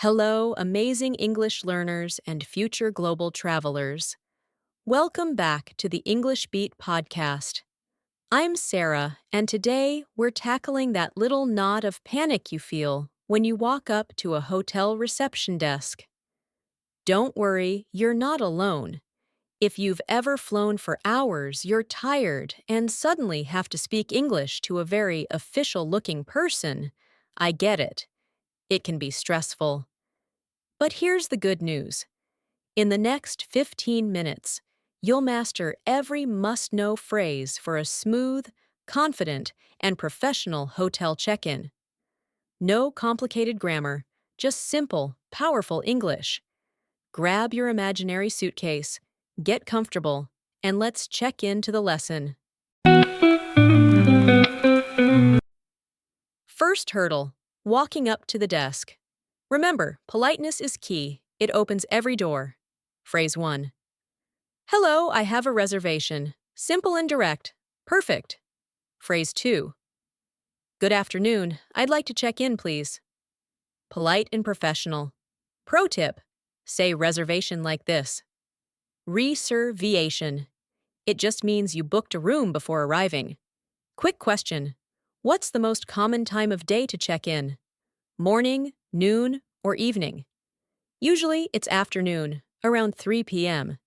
Hello, amazing English learners and future global travelers. Welcome back to the English Beat podcast. I'm Sarah, and today we're tackling that little knot of panic you feel when you walk up to a hotel reception desk. Don't worry, you're not alone. If you've ever flown for hours, you're tired and suddenly have to speak English to a very official-looking person. I get it. It can be stressful. But here's the good news. In the next 15 minutes, you'll master every must-know phrase for a smooth, confident, and professional hotel check-in. No complicated grammar, just simple, powerful English. Grab your imaginary suitcase, get comfortable, and let's check into the lesson. First hurdle, walking up to the desk. Remember, politeness is key. It opens every door. Phrase 1. Hello, I have a reservation. Simple and direct. Perfect. Phrase 2. Good afternoon. I'd like to check in, please. Polite and professional. Pro tip. Say reservation like this. Reservation. It just means you booked a room before arriving. Quick question. What's the most common time of day to check in? Morning, noon, or evening? Usually it's afternoon, around 3 p.m.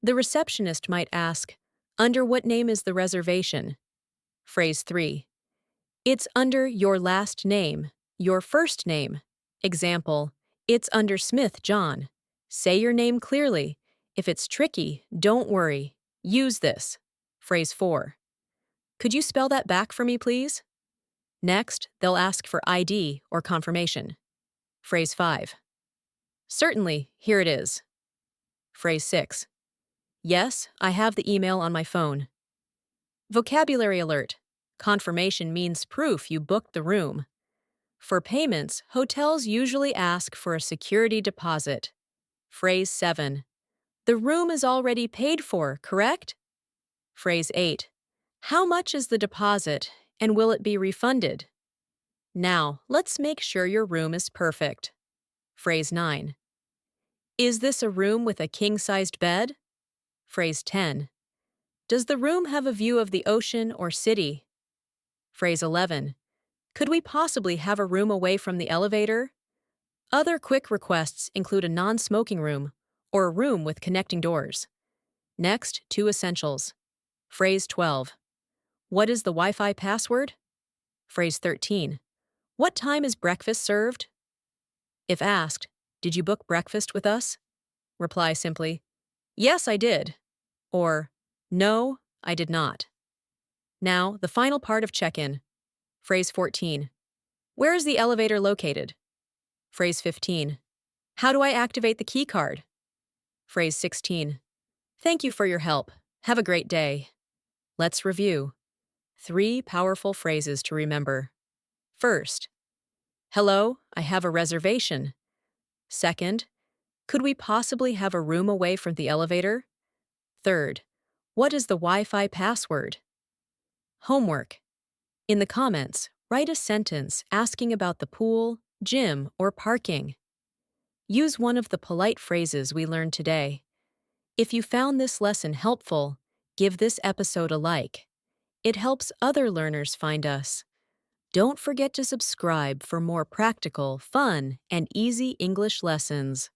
The receptionist might ask, under what name is the reservation? Phrase 3. It's under your last name, your first name. Example, it's under Smith, John. Say your name clearly. If it's tricky, don't worry. Use this. Phrase 4. Could you spell that back for me, please? Next, they'll ask for ID or confirmation. Phrase 5. Certainly, here it is. Phrase 6. Yes, I have the email on my phone. Vocabulary alert. Confirmation means proof you booked the room. For payments, hotels usually ask for a security deposit. Phrase 7. The room is already paid for, correct? Phrase 8. How much is the deposit, and will it be refunded? Now, let's make sure your room is perfect. Phrase 9. Is this a room with a king-sized bed? Phrase 10. Does the room have a view of the ocean or city? Phrase 11. Could we possibly have a room away from the elevator? Other quick requests include a non-smoking room or a room with connecting doors. Next, 2 essentials. Phrase 12. What is the Wi-Fi password? Phrase 13. What time is breakfast served? If asked, did you book breakfast with us? Reply simply, yes, I did. Or, no, I did not. Now, the final part of check-in. Phrase 14. Where is the elevator located? Phrase 15. How do I activate the key card? Phrase 16. Thank you for your help. Have a great day. Let's review. 3 powerful phrases to remember. First, hello, I have a reservation. Second, could we possibly have a room away from the elevator? Third, what is the Wi-Fi password? Homework. In the comments, write a sentence asking about the pool, gym, or parking. Use one of the polite phrases we learned today. If you found this lesson helpful, give this episode a like. It helps other learners find us. Don't forget to subscribe for more practical, fun, and easy English lessons.